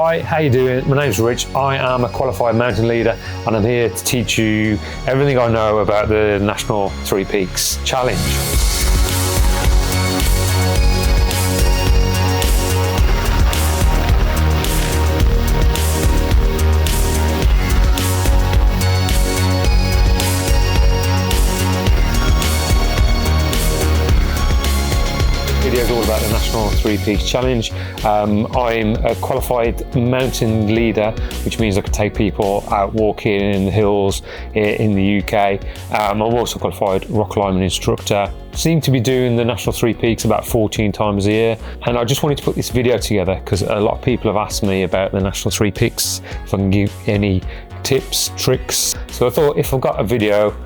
Hi, how you doing? My name's Rich. I am a qualified mountain leader and I'm here to teach you everything I know about the National Three Peaks Challenge. Video's all about the National Three Peaks Challenge. I'm a qualified mountain leader, which means I can take people out walking in the hills in the UK. I'm also a qualified rock climbing instructor. Seem to be doing the National Three Peaks about 14 times a year, and I just wanted to put this video together because a lot of people have asked me about the National Three Peaks, if I can give any tips, tricks. So I thought if I've got a video,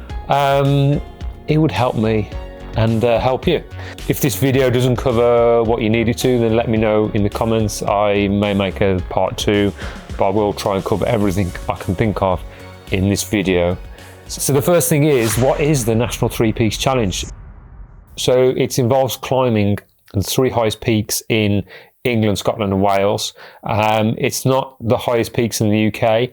it would help me and help you. If this video doesn't cover what you need it to, then let me know in the comments. I may make a part 2, but I will try and cover everything I can think of in this video. So the first thing is, what is the National Three Peaks Challenge? So it involves climbing the 3 highest peaks in England, Scotland and Wales. It's not the highest peaks in the UK.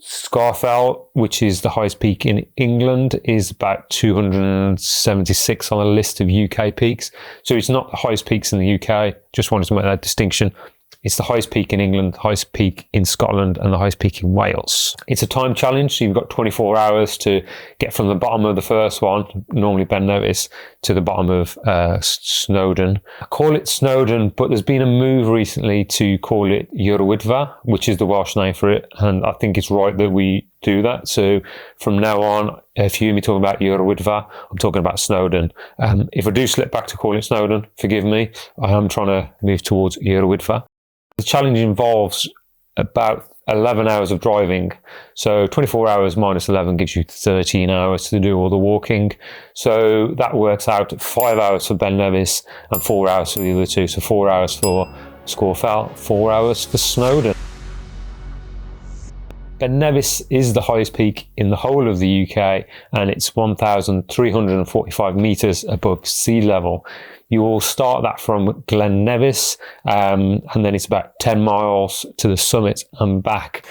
Scafell, which is the highest peak in England, is about 276 on a list of UK peaks. So it's not the highest peaks in the UK. Just wanted to make that distinction. It's the highest peak in England, the highest peak in Scotland, and the highest peak in Wales. It's a time challenge, so you've got 24 hours to get from the bottom of the first one, normally Ben Nevis, to the bottom of Snowdon. I call it Snowdon, but there's been a move recently to call it Yr Wyddfa, which is the Welsh name for it, and I think it's right that we do that. So from now on, if you hear me talking about Yr Wyddfa, I'm talking about Snowdon. If I do slip back to calling it Snowdon, forgive me. I am trying to move towards Yr Wyddfa. The challenge involves about 11 hours of driving. So 24 hours minus 11 gives you 13 hours to do all the walking. So that works out at 5 hours for Ben Nevis and 4 hours for the other two. So 4 hours for Scafell, 4 hours for Snowdon. Ben Nevis is the highest peak in the whole of the UK, and it's 1,345 metres above sea level. You will start that from Ben Nevis, and then it's about 10 miles to the summit and back.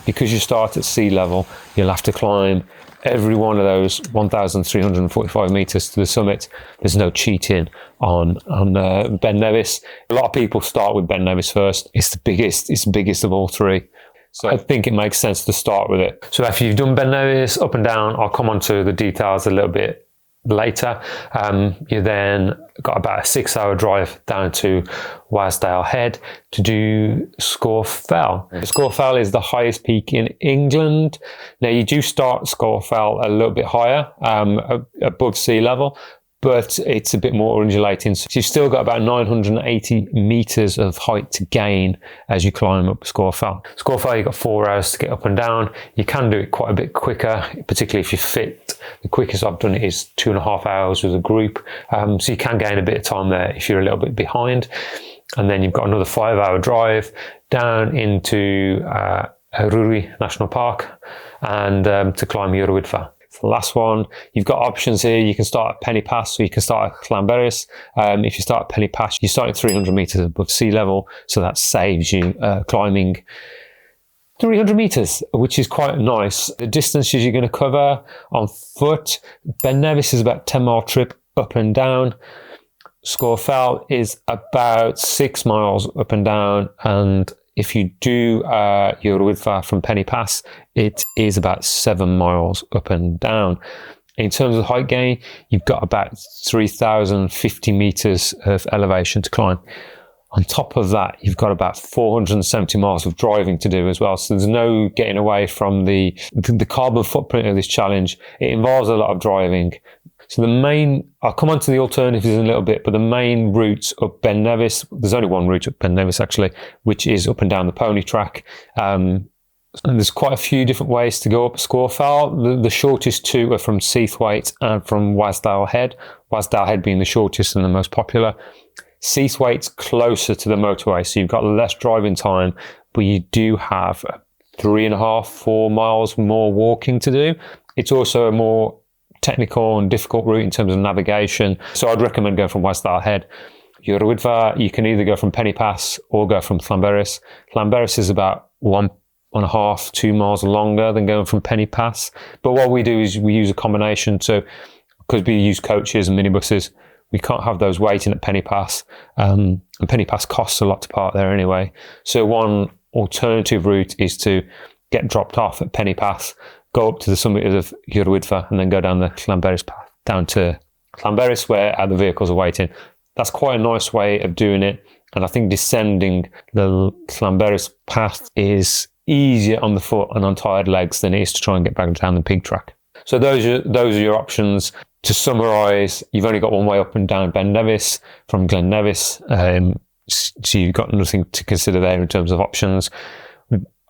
Because you start at sea level, you'll have to climb every one of those 1,345 metres to the summit. There's no cheating on Ben Nevis. A lot of people start with Ben Nevis first. It's the biggest of all 3. So I think it makes sense to start with it. So after you've done Ben Nevis up and down, I'll come on to the details a little bit later. You then got about a 6-hour drive down to Wasdale Head to do Scafell. Scafell is the highest peak in England. Now you do start Scafell a little bit higher, above sea level, but it's a bit more undulating. So you've still got about 980 metres of height to gain as you climb up Scafell. Scafell, you've got 4 hours to get up and down. You can do it quite a bit quicker, particularly if you're fit. The quickest I've done it is 2.5 hours with a group. So you can gain a bit of time there if you're a little bit behind. And then you've got another 5-hour drive down into Yr Wyddfa National Park and to climb Yr Wyddfa. The last one, you've got options here. You can start at Penny Pass, or you can start at Llanberis. If you start at Penny Pass, you start at 300 metres above sea level, so that saves you climbing 300 metres, which is quite nice. The distances you're going to cover on foot, Ben Nevis is about a 10-mile trip up and down. Scafell is about 6 miles up and down, and if you do Yr Wyddfa from Penny Pass, it is about 7 miles up and down. In terms of height gain, you've got about 3,050 metres of elevation to climb. On top of that, you've got about 470 miles of driving to do as well. So there's no getting away from the carbon footprint of this challenge. It involves a lot of driving. So I'll come on to the alternatives in a little bit, but the main routes up Ben Nevis, there's only one route up Ben Nevis actually, which is up and down the pony track. And there's quite a few different ways to go up Scafell. The shortest 2 are from Seathwaite and from Wasdale Head. Wasdale Head being the shortest and the most popular. Seathwaite's closer to the motorway, so you've got less driving time, but you do have 3.5-4 miles more walking to do. It's also a more technical and difficult route in terms of navigation, so I'd recommend going from Wasdale Head. Yr Wyddfa, you can either go from Penny Pass or go from Llanberis. Llanberis is about 1.5, 2 miles longer than going from Penny Pass. But what we do is we use a combination. So because we use coaches and minibuses, we can't have those waiting at Penny Pass. And Penny Pass costs a lot to park there anyway. So one alternative route is to get dropped off at Penny Pass, go up to the summit of Yr Wyddfa, and then go down the Llanberis path down to Llanberis where the vehicles are waiting. That's quite a nice way of doing it. And I think descending the Llanberis path is easier on the foot and on tired legs than it is to try and get back down the pig track. So those are your options. To summarise, you've only got one way up and down Ben Nevis from Ben Nevis. So you've got nothing to consider there in terms of options.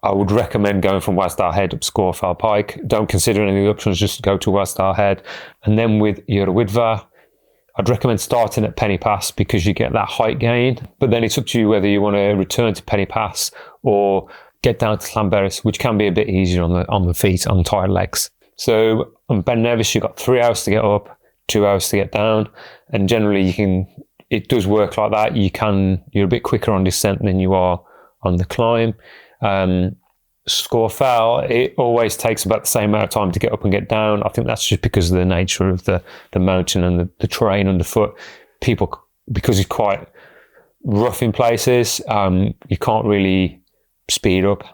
I would recommend going from Wasdale Head up Scafell Pike. Don't consider any of the options, just go to Wasdale Head. And then with Yr Wyddfa, I'd recommend starting at Penny Pass because you get that height gain. But then it's up to you whether you want to return to Penny Pass or get down to Llanberis, which can be a bit easier on the feet, on tired legs. So on Ben Nevis, you've got 3 hours to get up, 2 hours to get down. And generally it does work like that. You're a bit quicker on descent than you are on the climb. Scafell, it always takes about the same amount of time to get up and get down. I think that's just because of the nature of the mountain and the terrain underfoot. Because it's quite rough in places, you can't really speed up.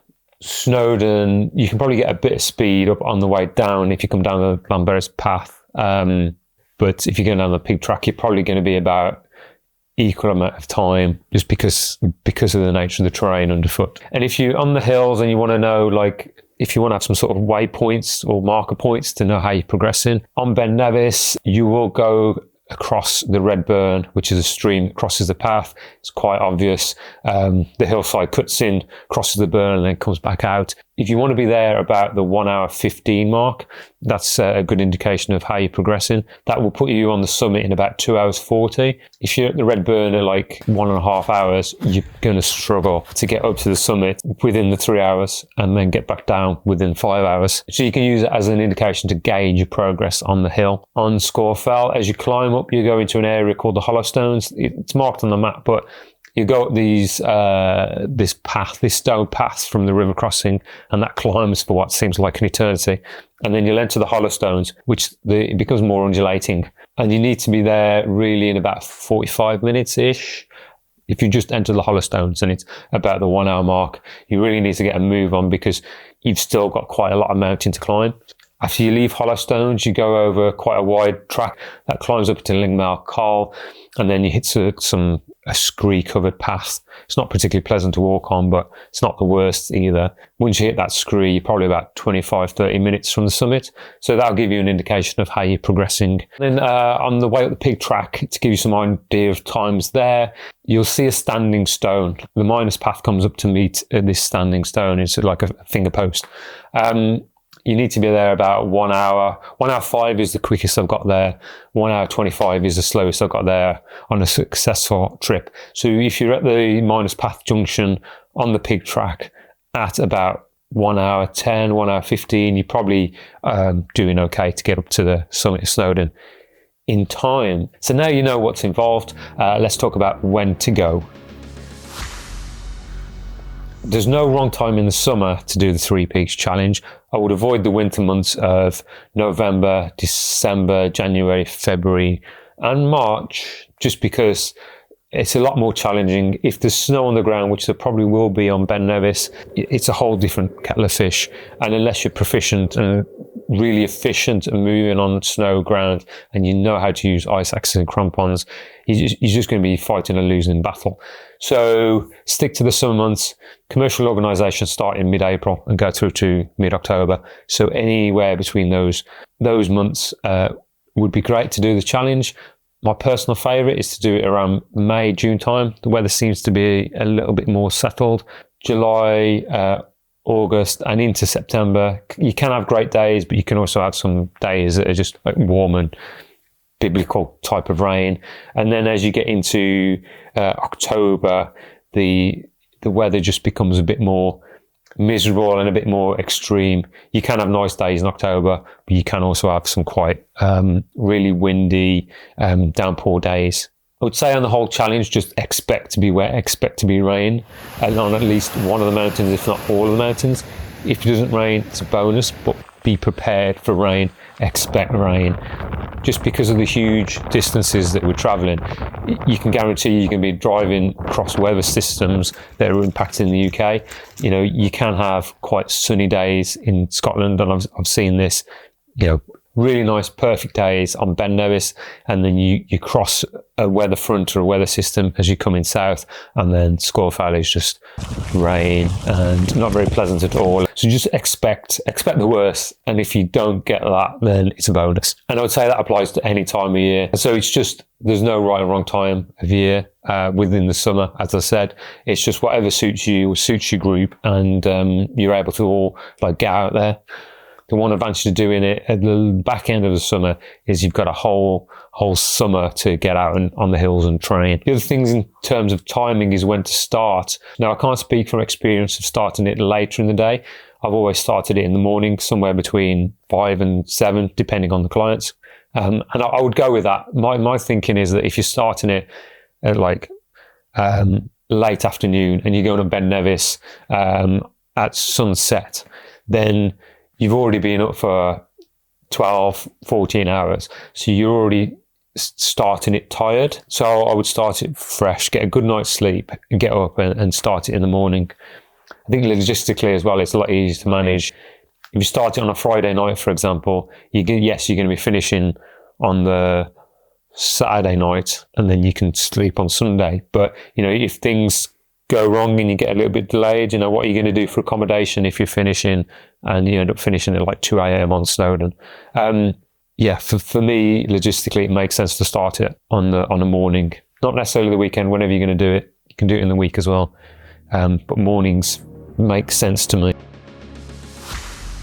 Snowdon, you can probably get a bit of speed up on the way down if you come down the Llanberis path. But if you're going down the pig track, you're probably going to be about equal amount of time just because of the nature of the terrain underfoot. And if you're on the hills and you want to know, like, if you want to have some sort of waypoints or marker points to know how you're progressing, on Ben Nevis, you will go across the Red Burn, which is a stream that crosses the path. It's quite obvious. The hillside cuts in, crosses the burn, and then comes back out. If you want to be there about the 1 hour 15 mark, that's a good indication of how you're progressing. That will put you on the summit in about 2 hours 40. If you're at the Red Burn at like 1.5 hours, you're going to struggle to get up to the summit within the 3 hours and then get back down within 5 hours. So you can use it as an indication to gauge your progress on the hill. On Scafell, as you climb up, you go into an area called the Hollow Stones. It's marked on the map, but you go up these stone path from the river crossing, and that climbs for what seems like an eternity. And then you'll enter the Hollow Stones, it becomes more undulating. And you need to be there really in about 45 minutes-ish. If you just enter the Hollow Stones and it's about the 1 hour mark, you really need to get a move on because you've still got quite a lot of mountain to climb. After you leave Hollow Stones, you go over quite a wide track that climbs up to Lingmar Col, and then you hit a scree-covered path. It's not particularly pleasant to walk on, but it's not the worst either. Once you hit that scree, you're probably about 25, 30 minutes from the summit. So that'll give you an indication of how you're progressing. Then on the way up the pig track, to give you some idea of times there, you'll see a standing stone. The miners' path comes up to meet this standing stone. It's like a finger post. You need to be there about 1 hour. 1 hour 5 is the quickest I've got there. 1 hour 25 is the slowest I've got there on a successful trip. So if you're at the Miners Path junction on the pig track at about 1 hour 10, 1 hour 15, you're probably doing okay to get up to the summit of Snowdon in time. So now you know what's involved. Let's talk about when to go. There's no wrong time in the summer to do the Three Peaks Challenge. I would avoid the winter months of November, December, January, February and March, just because it's a lot more challenging. If there's snow on the ground, which there probably will be on Ben Nevis, it's a whole different kettle of fish. And unless you're proficient and really efficient at moving on snow ground and you know how to use ice axes and crampons, you're just going to be fighting a losing battle. So stick to the summer months. Commercial organisations start in mid-April and go through to mid-October. So anywhere between those months would be great to do the challenge. My personal favourite is to do it around May, June time. The weather seems to be a little bit more settled. July, August and into September, you can have great days, but you can also have some days that are just like warm and biblical type of rain. And then as you get into October, the weather just becomes a bit more miserable and a bit more extreme. You can have nice days in October, but you can also have some quite really windy downpour days. I would say on the whole challenge, just expect to be wet, expect to be rain, and on at least one of the mountains, if not all of the mountains. If it doesn't rain, it's a bonus, but be prepared for rain, expect rain. Just because of the huge distances that we're travelling, you can guarantee you're going to be driving across weather systems that are impacting the UK. You know, you can have quite sunny days in Scotland, and I've seen this, you know, really nice, perfect days on Ben Nevis, and then you cross a weather front or a weather system as you come in south, and then Scafell is just rain and not very pleasant at all. So just expect the worst, and if you don't get that, then it's a bonus. And I would say that applies to any time of year. So it's just, there's no right or wrong time of year within the summer. As I said, it's just whatever suits you or suits your group, and you're able to all like get out there. The one advantage of doing it at the back end of the summer is you've got a whole summer to get out and on the hills and train. The other things in terms of timing is when to start. Now, I can't speak from experience of starting it later in the day. I've always started it in the morning, somewhere between 5 and 7, depending on the clients. And I would go with that. My thinking is that if you're starting it at like late afternoon and you're going to Ben Nevis at sunset, then you've already been up for 12, 14 hours. So you're already starting it tired. So I would start it fresh, get a good night's sleep, and get up and start it in the morning. I think logistically as well, it's a lot easier to manage. If you start it on a Friday night, for example, you're going to be finishing on the Saturday night, and then you can sleep on Sunday. But, you know, if things go wrong and you get a little bit delayed, you know, what are you going to do for accommodation if you're finishing and you end up finishing at like 2 a.m. on Snowdon? Yeah, for me, logistically, it makes sense to start it on the morning, not necessarily the weekend. Whenever you're going to do it, you can do it in the week as well. But mornings make sense to me.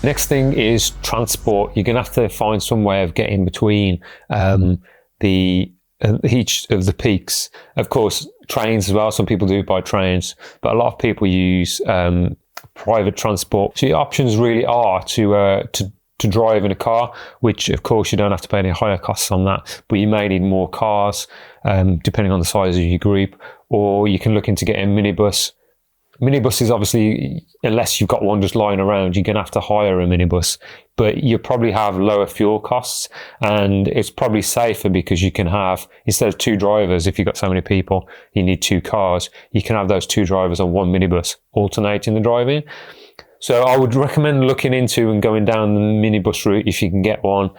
Next thing is transport. You're going to have to find some way of getting between each of the peaks. Of course, trains as well. Some people do it by trains, but a lot of people use private transport. So your options really are to drive in a car, which of course you don't have to pay any higher costs on that, but you may need more cars depending on the size of your group, or you can look into getting a minibus. Minibuses, obviously, unless you've got one just lying around, you're going to have to hire a minibus, but you probably have lower fuel costs, and it's probably safer because you can have, instead of 2 drivers, if you've got so many people, you need 2 cars, you can have those 2 drivers on one minibus, alternating the driving. So I would recommend looking into and going down the minibus route if you can get one,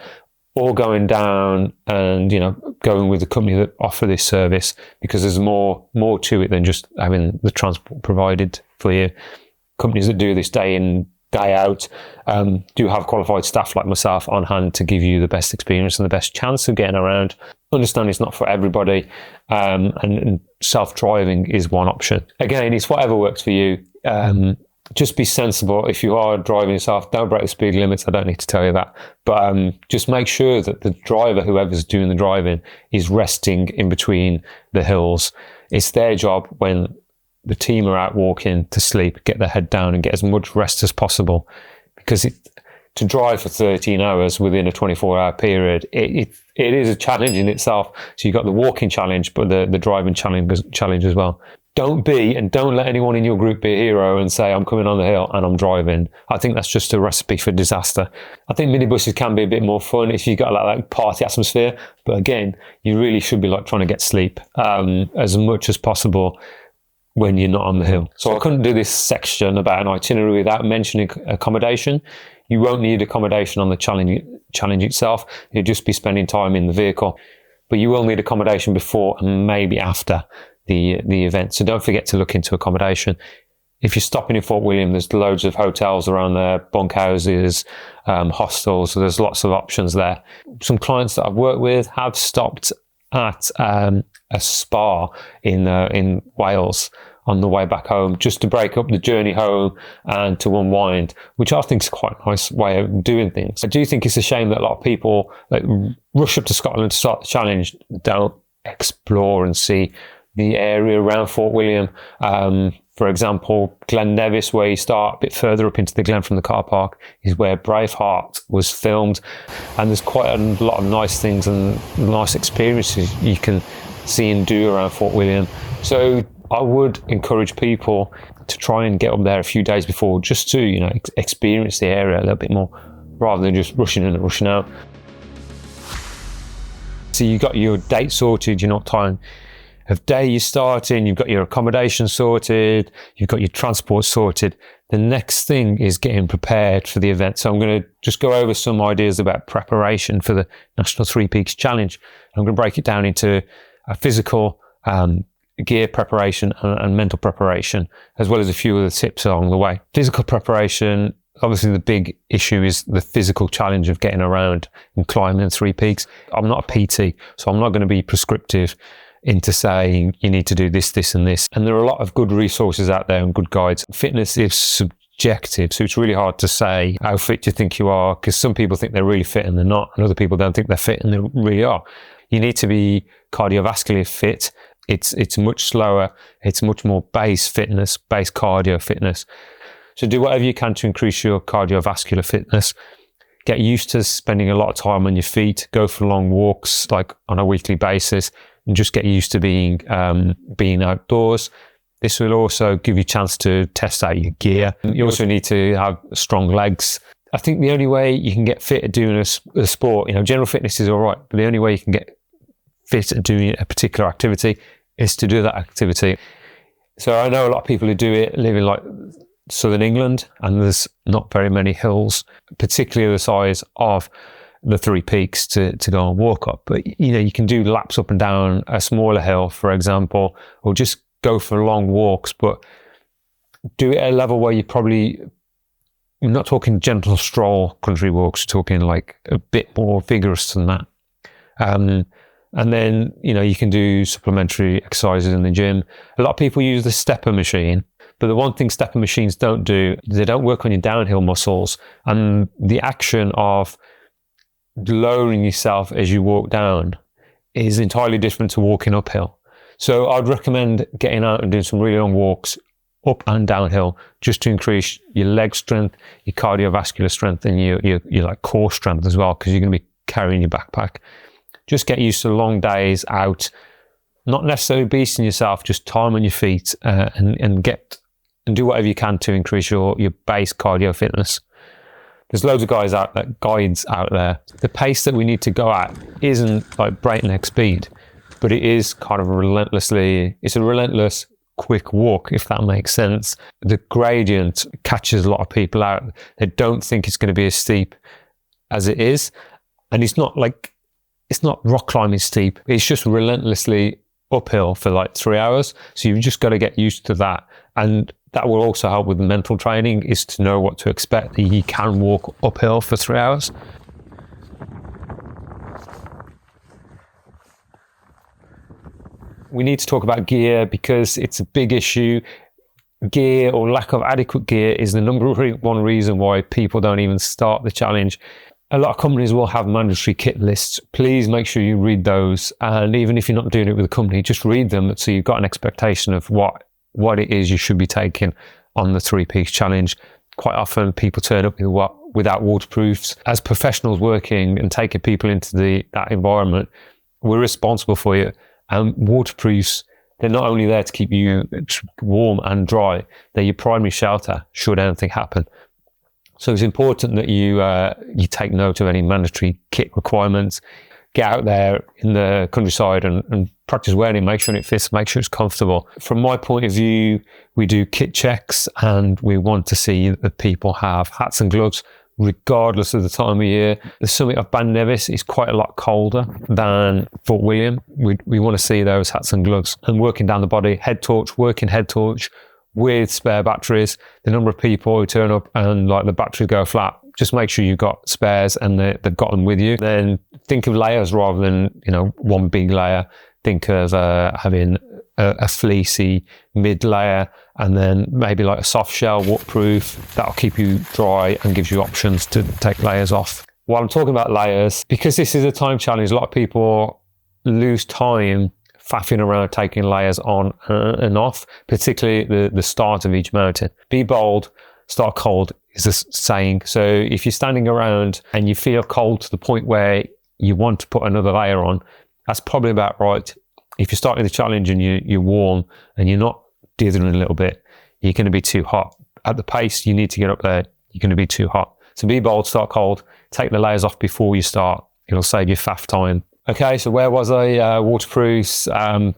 or going down and, you know, going with the company that offer this service, because there's more to it than just having the transport provided for you. Companies that do this day in, day out do have qualified staff like myself on hand to give you the best experience and the best chance of getting around. Understand it's not for everybody, and self-driving is one option. Again, it's whatever works for you. Just be sensible. If you are driving yourself, don't break the speed limits. I don't need to tell you that. But just make sure that the driver, whoever's doing the driving, is resting in between the hills. It's their job when the team are out walking to sleep, get their head down and get as much rest as possible. Because to drive for 13 hours within a 24-hour period, it is a challenge in itself. So you've got the walking challenge, but the driving challenge as well. Don't let anyone in your group be a hero and say, I'm coming on the hill and I'm driving. I think that's just a recipe for disaster. I think minibuses can be a bit more fun if you've got like party atmosphere. But again, you really should be like trying to get sleep as much as possible when you're not on the hill. So I couldn't do this section about an itinerary without mentioning accommodation. You won't need accommodation on the challenge itself. You'll just be spending time in the vehicle. But you will need accommodation before and maybe after the event. So don't forget to look into accommodation. If you're stopping in Fort William, there's loads of hotels around there, bunkhouses, hostels. So there's lots of options there. Some clients that I've worked with have stopped at a spa in Wales on the way back home, just to break up the journey home and to unwind, which I think is quite a nice way of doing things. I do think it's a shame that a lot of people like rush up to Scotland to start the challenge, don't explore and see the area around Fort William. For example, Glen Nevis, where you start a bit further up into the glen from the car park, is where Braveheart was filmed. And there's quite a lot of nice things and nice experiences you can see and do around Fort William. So I would encourage people to try and get up there a few days before, just to, you know, experience the area a little bit more, rather than just rushing in and rushing out. So you've got your date sorted, you know what time of day you're starting, you've got your accommodation sorted, you've got your transport sorted. The next thing is getting prepared for the event. So I'm going to just go over some ideas about preparation for the National Three Peaks Challenge. I'm going to break it down into a physical gear preparation and mental preparation, as well as a few other tips along the way. Physical preparation, obviously the big issue is the physical challenge of getting around and climbing the Three Peaks. I'm not a PT, so I'm not going to be prescriptive into saying you need to do this, this and this. And there are a lot of good resources out there and good guides. Fitness is subjective, so it's really hard to say how fit you think you are, because some people think they're really fit and they're not, and other people don't think they're fit and they really are. You need to be cardiovascularly fit. It's much slower. It's much more base fitness, base cardio fitness. So do whatever you can to increase your cardiovascular fitness. Get used to spending a lot of time on your feet. Go for long walks, like on a weekly basis, and just get used to being outdoors. This will also give you a chance to test out your gear. You also need to have strong legs. I think the only way you can get fit at doing a sport, you know, general fitness is all right, but the only way you can get fit at doing a particular activity is to do that activity. So I know a lot of people who do it live in like southern England, and there's not very many hills, particularly the size of the Three Peaks, to go and walk up. But you know, you can do laps up and down a smaller hill, for example, or just go for long walks, but do it at a level where we're not talking gentle stroll country walks, we're talking like a bit more vigorous than that. And then, you know, you can do supplementary exercises in the gym. A lot of people use the stepper machine, but the one thing stepper machines don't do, they don't work on your downhill muscles. And the action of lowering yourself as you walk down is entirely different to walking uphill. So I'd recommend getting out and doing some really long walks up and downhill, just to increase your leg strength, your cardiovascular strength, and your like core strength as well, because you're going to be carrying your backpack. Just get used to long days out, not necessarily beasting yourself, just time on your feet, and do whatever you can to increase your base cardio fitness. There's loads of guides out there. The pace that we need to go at isn't like breakneck speed, but it is kind of it's a relentless quick walk, if that makes sense. The gradient catches a lot of people out. They don't think it's going to be as steep as it is, and it's not rock climbing steep. It's just relentlessly uphill for like 3 hours. So you've just got to get used to that. And that will also help with the mental training, is to know what to expect. You can walk uphill for 3 hours. We need to talk about gear, because it's a big issue. Gear, or lack of adequate gear, is the number one reason why people don't even start the challenge. A lot of companies will have mandatory kit lists. Please make sure you read those. And even if you're not doing it with a company, just read them, so you've got an expectation of what it is you should be taking on the Three Peaks Challenge. Quite often people turn up without waterproofs. As professionals working and taking people into that environment, we're responsible for you. And waterproofs, they're not only there to keep you warm and dry, they're your primary shelter should anything happen. So it's important that you take note of any mandatory kit requirements. Get out there in the countryside and practice wearing it, make sure it fits, make sure it's comfortable. From my point of view, we do kit checks, and we want to see that people have hats and gloves regardless of the time of year. The summit of Ben Nevis is quite a lot colder than Fort William. We want to see those hats and gloves. And working down the body, working head torch with spare batteries. The number of people who turn up and like the batteries go flat, just make sure you've got spares and they've got them with you. Then think of layers rather than, one big layer. Think of having a fleecy mid layer, and then maybe like a soft shell waterproof. That'll keep you dry and gives you options to take layers off. While I'm talking about layers, because this is a time challenge, a lot of people lose time faffing around taking layers on and off, particularly the start of each mountain. Be bold, start cold is the saying. So if you're standing around and you feel cold to the point where you want to put another layer on, that's probably about right. if you're starting the challenge and you're warm and you're not dithering a little bit, you're going to be too hot. At the pace you need to get up there, you're going to be too hot. So be bold, start cold, take the layers off before you start. It'll save you faff time. Okay, so where was I? Waterproofs,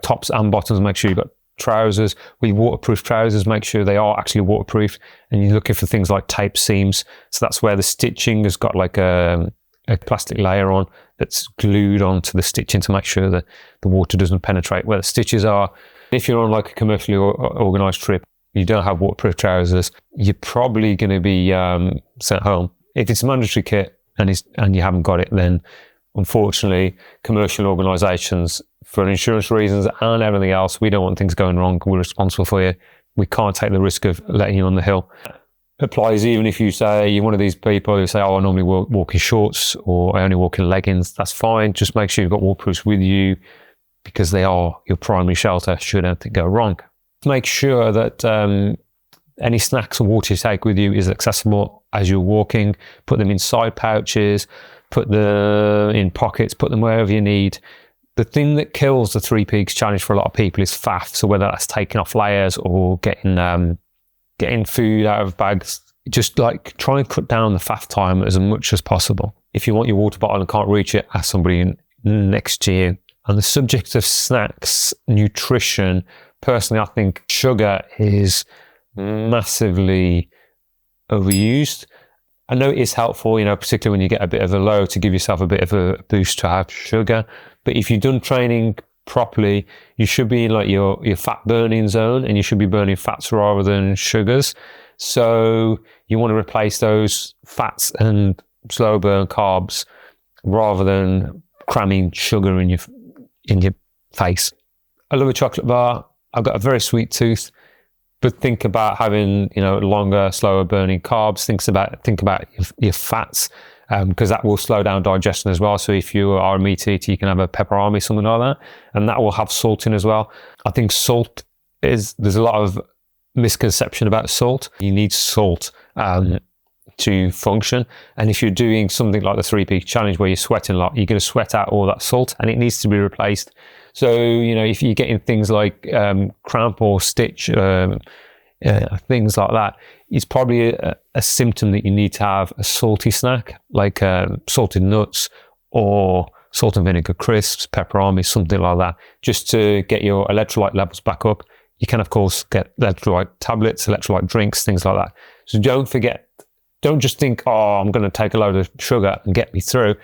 tops and bottoms. Make sure you've got trousers. With waterproof trousers, make sure they are actually waterproof. And you're looking for things like tape seams. So that's where the stitching has got like a plastic layer on that's glued onto the stitching to make sure that the water doesn't penetrate where the stitches are. If you're on like a commercially organised trip, you don't have waterproof trousers, you're probably going to be sent home. If it's a mandatory kit and you haven't got it, then unfortunately, commercial organisations, for insurance reasons and everything else, we don't want things going wrong. We're responsible for you. We can't take the risk of letting you on the hill. Applies even if you say you're one of these people who say, oh, I normally walk in shorts or I only walk in leggings. That's fine. Just make sure you've got waterproofs with you because they are your primary shelter should anything go wrong. Make sure that any snacks or water you take with you is accessible as you're walking. Put them in side pouches, put them in pockets, put them wherever you need. The thing that kills the Three Peaks Challenge for a lot of people is faff. So whether that's taking off layers or getting food out of bags, just like try and cut down the faff time as much as possible. If you want your water bottle and can't reach it, ask somebody next to you. On the subject of snacks, nutrition, personally, I think sugar is massively overused. I know it is helpful, particularly when you get a bit of a low, to give yourself a bit of a boost to have sugar. But if you've done training properly, you should be in like your fat burning zone and you should be burning fats rather than sugars. So you want to replace those fats and slow burn carbs rather than cramming sugar in your face. I love a chocolate bar. I've got a very sweet tooth, but think about having, longer, slower burning carbs. Think about your fats, because that will slow down digestion as well. So if you are a meat eater, you can have a pepperami, something like that, and that will have salt in as well. I think there's a lot of misconception about salt. You need salt to function. And if you're doing something like the 3 Peaks Challenge where you're sweating a lot, you're going to sweat out all that salt and it needs to be replaced. So, if you're getting things like cramp or stitch, things like that, it's probably a symptom that you need to have a salty snack, like salted nuts or salt and vinegar crisps, pepperami, something like that, just to get your electrolyte levels back up. You can, of course, get electrolyte tablets, electrolyte drinks, things like that. So don't just think, oh, I'm going to take a load of sugar and get me through.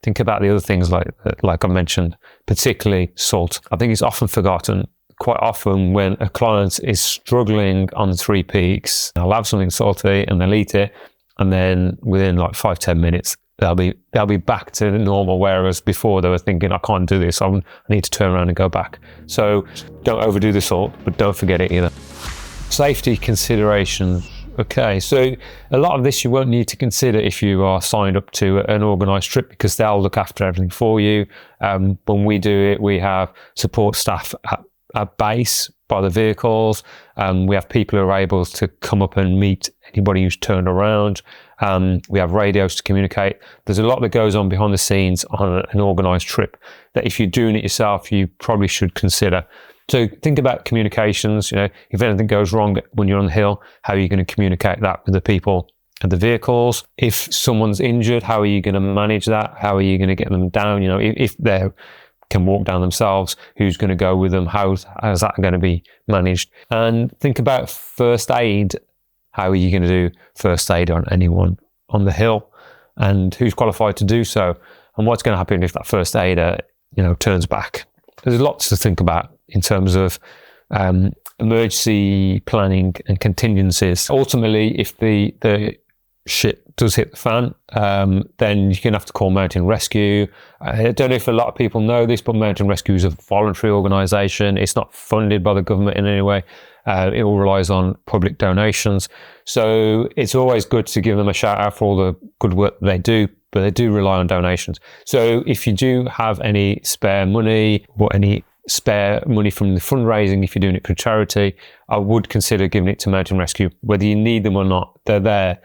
Think about the other things like I mentioned, particularly salt. I think it's often forgotten. Quite often when a client is struggling on the 3 Peaks, they'll have something salty and they'll eat it, and then within like 5-10 minutes, they'll be back to normal, whereas before they were thinking, I can't do this, I need to turn around and go back. So don't overdo the salt, but don't forget it either. Safety considerations. Okay, so a lot of this you won't need to consider if you are signed up to an organised trip, because they'll look after everything for you. When we do it, we have support staff at base by the vehicles. We have people who are able to come up and meet anybody who's turned around. We have radios to communicate. There's a lot that goes on behind the scenes on an organised trip that if you're doing it yourself, you probably should consider. So think about communications. If anything goes wrong when you're on the hill, how are you going to communicate that with the people and the vehicles? If someone's injured, how are you going to manage that? How are you going to get them down? If they can walk down themselves, who's going to go with them? How's that going to be managed? And think about first aid. How are you going to do first aid on anyone on the hill, and who's qualified to do so? And what's going to happen if that first aider, turns back? There's lots to think about in terms of emergency planning and contingencies. Ultimately, if the shit does hit the fan, then you're going to have to call Mountain Rescue. I don't know if a lot of people know this, but Mountain Rescue is a voluntary organisation. It's not funded by the government in any way. It all relies on public donations. So it's always good to give them a shout out for all the good work they do, but they do rely on donations. So if you do have any spare money or any spare money from the fundraising, if you're doing it for charity, I would consider giving it to Mountain Rescue. Whether you need them or not, they're there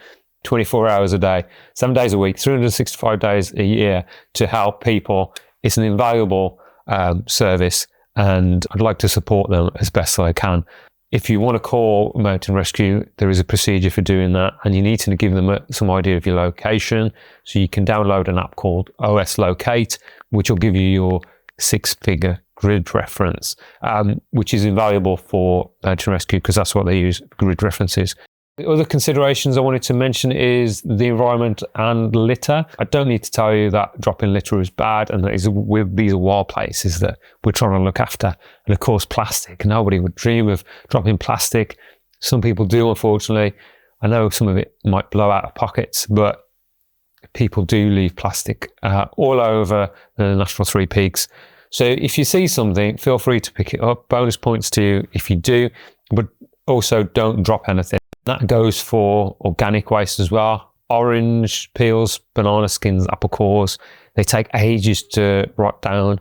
24 hours a day, 7 days a week, 365 days a year to help people. It's an invaluable service, and I'd like to support them as best I can. If you want to call mountain rescue, there is a procedure for doing that, and you need to give them some idea of your location. So you can download an app called OS Locate, which will give you your 6-figure grid reference, which is invaluable for mountain rescue because that's what they use, grid references. The other considerations I wanted to mention is the environment and litter. I don't need to tell you that dropping litter is bad, and these are wild places that we're trying to look after. And of course, plastic. Nobody would dream of dropping plastic. Some people do, unfortunately. I know some of it might blow out of pockets, but people do leave plastic all over the National Three Peaks. So if you see something, feel free to pick it up. Bonus points to you if you do, but also don't drop anything. That goes for organic waste as well. Orange peels, banana skins, apple cores, they take ages to rot down.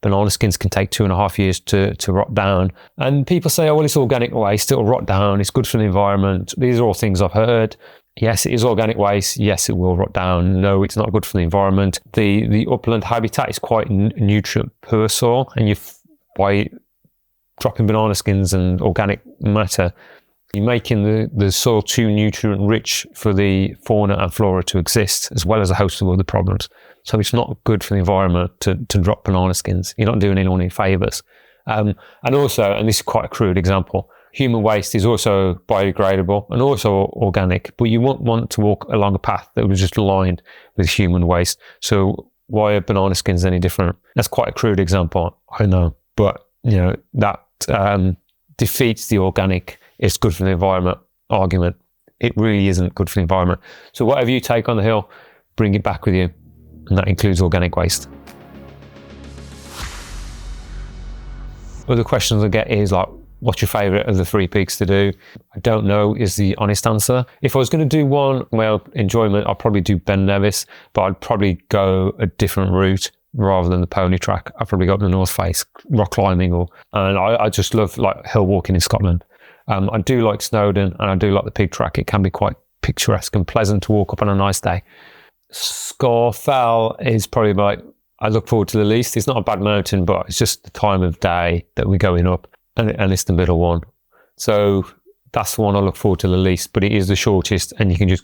Banana skins can take 2.5 years to rot down. And people say, oh, well, it's organic waste, it'll rot down, it's good for the environment. These are all things I've heard. Yes, it is organic waste. Yes, it will rot down. No, it's not good for the environment. The upland habitat is quite nutrient poor soil, and by dropping banana skins and organic matter, you're making the soil too nutrient rich for the fauna and flora to exist, as well as a host of other problems. So it's not good for the environment to drop banana skins. You're not doing anyone any favours. And also, and this is quite a crude example, human waste is also biodegradable and also organic, but you won't want to walk along a path that was just lined with human waste. So why are banana skins any different? That's quite a crude example, I know, but that defeats the organic, it's good for the environment argument. It really isn't good for the environment. So whatever you take on the hill, bring it back with you, and that includes organic waste. Other questions I get is like, what's your favourite of the 3 peaks to do? I don't know is the honest answer. If I was going to do one, my enjoyment, I'd probably do Ben Nevis, but I'd probably go a different route rather than the pony track. I'd probably go up the North Face, rock climbing, and I just love like hill walking in Scotland. I do like Snowdon, and I do like the Peak Track. It can be quite picturesque and pleasant to walk up on a nice day. Scafell is probably I look forward to the least. It's not a bad mountain, but it's just the time of day that we're going up, and it's the middle one. So that's the one I look forward to the least, but it is the shortest, and you can just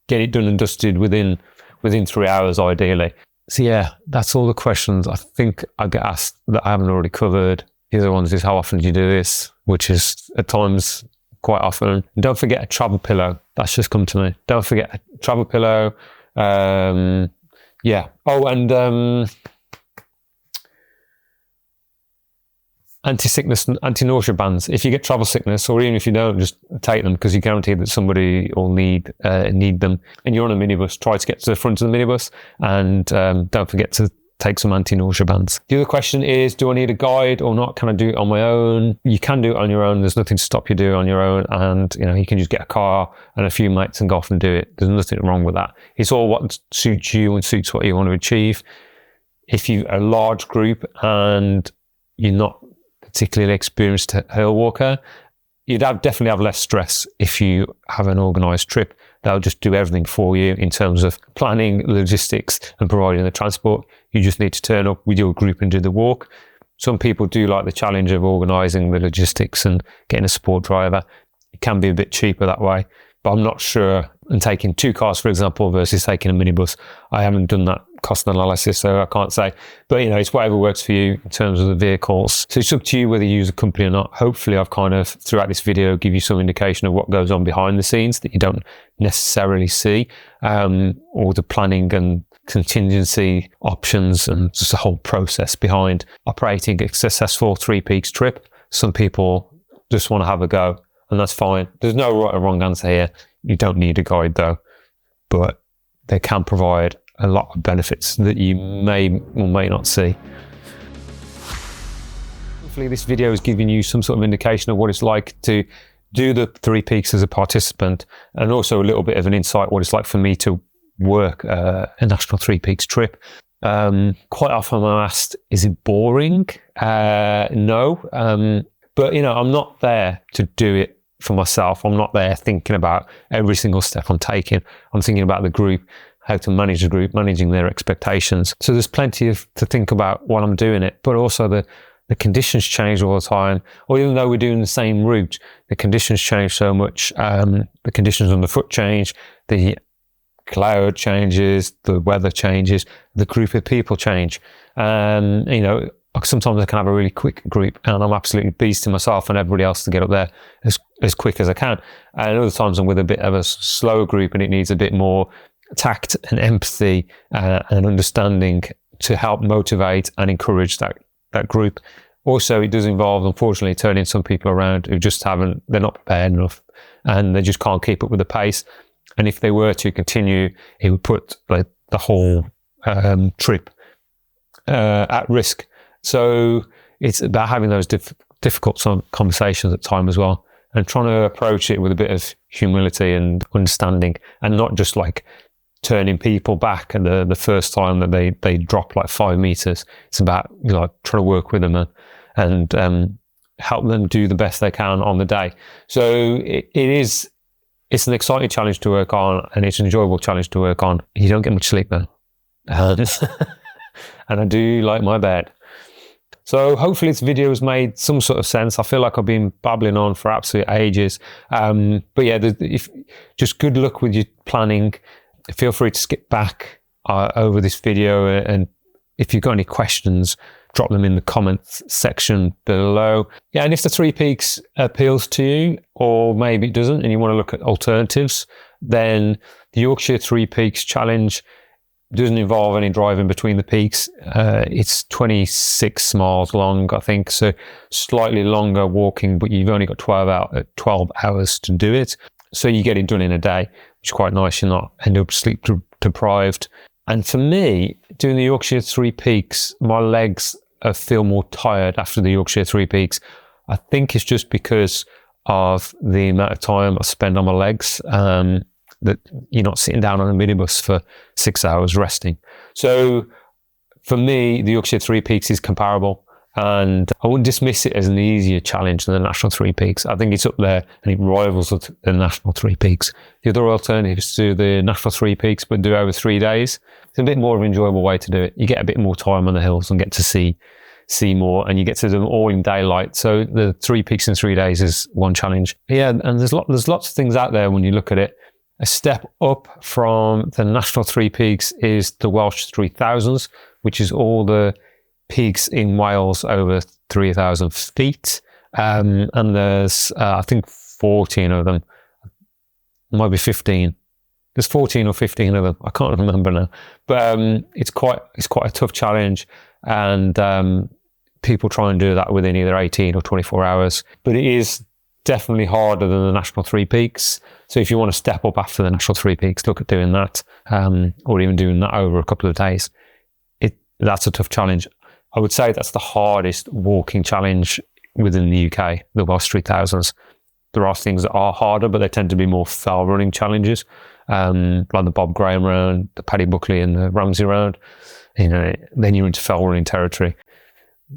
get it done and dusted within 3 hours ideally. So yeah, that's all the questions I think I get asked that I haven't already covered. The other ones is how often do you do this, which is at times quite often. And don't forget a travel pillow. That's just come to me. Don't forget a travel pillow. Yeah. Oh, and anti-sickness and anti-nausea bands. If you get travel sickness, or even if you don't, just take them, because you guarantee that somebody will need them. And you're on a minibus, try to get to the front of the minibus, and don't forget to take some anti-nausea bands. The other question is, do I need a guide or not? Can I do it on my own? You can do it on your own. There's nothing to stop you doing it on your own. And, you can just get a car and a few mates and go off and do it. There's nothing wrong with that. It's all what suits you and suits what you want to achieve. If you're a large group and you're not particularly experienced hill walker, you'd definitely have less stress if you have an organised trip. They'll just do everything for you in terms of planning, logistics, and providing the transport. You just need to turn up with your group and do the walk. Some people do like the challenge of organising the logistics and getting a support driver. It can be a bit cheaper that way, but I'm not sure. And taking 2 cars, for example, versus taking a minibus, I haven't done that cost analysis, so I can't say. But, it's whatever works for you in terms of the vehicles. So it's up to you whether you use a company or not. Hopefully, I've kind of, throughout this video, give you some indication of what goes on behind the scenes that you don't necessarily see, or the planning and contingency options and just the whole process behind operating a successful 3 peaks trip. Some people just want to have a go, and that's fine. There's no right or wrong answer here. You don't need a guide though, but they can provide a lot of benefits that you may or may not see. Hopefully this video has given you some sort of indication of what it's like to do the 3 peaks as a participant, and also a little bit of an insight what it's like for me to work a National 3 Peaks trip. Quite often I'm asked, is it boring? No, but I'm not there to do it for myself. I'm not there thinking about every single step I'm taking. I'm thinking about the group, how to manage the group, managing their expectations. So there's plenty to think about while I'm doing it, but also the the conditions change all the time, or even though we're doing the same route, the conditions change so much. The conditions on the foot change, the cloud changes, the weather changes, the group of people change. You know, sometimes I can have a really quick group and I'm absolutely beasting myself and everybody else to get up there as quick as I can. And other times I'm with a bit of a slower group and it needs a bit more tact and empathy and understanding to help motivate and encourage that group. Also, it does involve, unfortunately, turning some people around who just they're not prepared enough and they just can't keep up with the pace. And if they were to continue, it would put like the whole trip at risk. So it's about having those difficult conversations at time as well, and trying to approach it with a bit of humility and understanding, and not just like turning people back at the first time that they drop like 5 meters. It's about, you know, trying to work with them and help them do the best they can on the day. So it's an exciting challenge to work on, and it's an enjoyable challenge to work on. You don't get much sleep though. And I do like my bed. So hopefully this video has made some sort of sense. I feel like I've been babbling on for absolute ages. But yeah, just good luck with your planning. Feel free to skip back over this video, and if you've got any questions, drop them in the comments section below. Yeah, and if the Three Peaks appeals to you, or maybe it doesn't, and you want to look at alternatives, then the Yorkshire Three Peaks Challenge doesn't involve any driving between the peaks. It's 26 miles long, I think, so slightly longer walking, but you've only got 12 hours to do it. So you get it done in a day, which is quite nice. You're not end up sleep deprived. And for me, doing the Yorkshire Three Peaks, my legs feel more tired after the Yorkshire Three Peaks. I think it's just because of the amount of time I spend on my legs, that you're not sitting down on a minibus for 6 hours resting. So for me, the Yorkshire Three Peaks is comparable, and I wouldn't dismiss it as an easier challenge than the National Three Peaks. I think it's up there and it rivals the National Three Peaks. The other alternative is to do the National Three Peaks, but do it over 3 days. It's a bit more of an enjoyable way to do it. You get a bit more time on the hills and get to see more, and you get to do them all in daylight. So the 3 peaks in 3 days is one challenge. Yeah, and there's lots of things out there when you look at it. A step up from the National Three Peaks is the Welsh 3000s, which is all the peaks in Wales over 3,000 feet. And there's, I think, 14 of them. It might be 15. There's 14 or 15 of them. I can't remember now. But it's quite a tough challenge. And people try and do that within either 18 or 24 hours. But it is definitely harder than the National Three Peaks. So if you want to step up after the National Three Peaks, look at doing that, or even doing that over a couple of days. That's a tough challenge. I would say that's the hardest walking challenge within the UK, the Welsh 3000s. There are things that are harder, but they tend to be more fell running challenges, like the Bob Graham round, the Paddy Buckley and the Ramsey round. You know, then you're into fell running territory.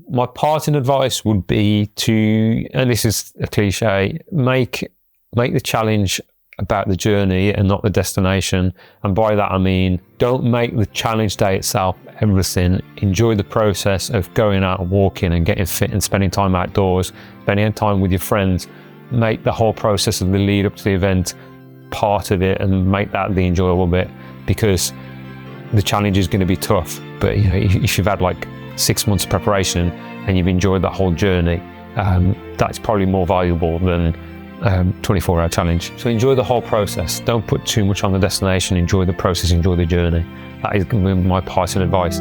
My parting advice would be to, and this is a cliche, make the challenge about the journey and not the destination. And by that I mean, don't make the challenge day itself everything. Enjoy the process of going out and walking and getting fit and spending time outdoors, spending time with your friends. Make the whole process of the lead up to the event part of it, and make that the enjoyable bit, because the challenge is going to be tough. But you know, if you've had like 6 months of preparation and you've enjoyed that whole journey, that's probably more valuable than 24-hour challenge. So enjoy the whole process. Don't put too much on the destination. Enjoy the process, enjoy the journey. That is going to be my parting advice.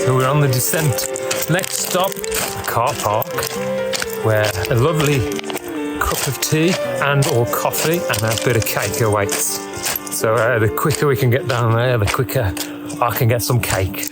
So we're on the descent. Next stop, a car park, where a lovely cup of tea and or coffee and a bit of cake awaits. So the quicker we can get down there, the quicker I can get some cake.